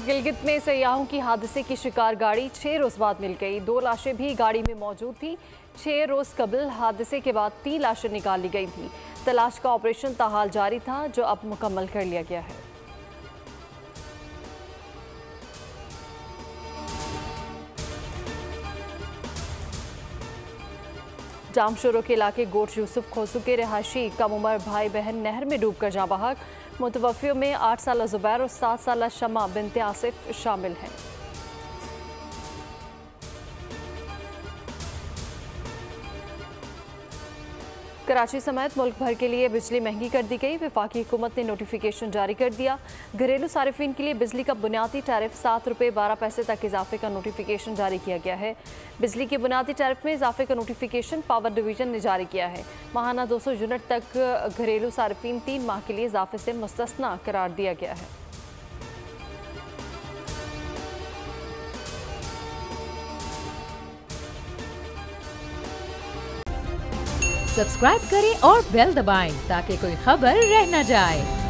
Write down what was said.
गिलगित में सयाहों की हादसे की शिकार गाड़ी 6 रोज बाद मिल गई। 2 लाशें भी गाड़ी में मौजूद थी। 6 रोज कबल हादसे के बाद 3 लाशें निकाल ली गई थी। तलाश का ऑपरेशन ताहाल जारी था, जो अब मुकम्मल कर लिया गया है। जामशोरो के इलाके गोट यूसुफ खोसू के रहायशी कम उम्र भाई बहन नहर में डूबकर जाँ बहक। मुतवफ़ियों में 8 साल ज़ुबैर और 7 साल शमा बिनते आसिफ शामिल हैं। कराची समेत मुल्क भर के लिए बिजली महंगी कर दी गई। वफाकी हुकूमत ने नोटिफिकेशन जारी कर दिया। घरेलू सारिफिन के लिए बिजली का बुनियादी टैरिफ 7 रुपये 12 पैसे तक इजाफे का नोटिफिकेशन जारी किया गया है। बिजली के बुनियादी टैरिफ में इजाफे का नोटिफिकेशन पावर डिवीजन ने जारी किया है। माहाना 200 यूनिट तक घरेलू सारिफिन 3 माह के लिए इजाफे से मुस्तस्ना करार दिया गया है। सब्सक्राइब करें और बेल दबाएं ताकि कोई खबर रह न जाए।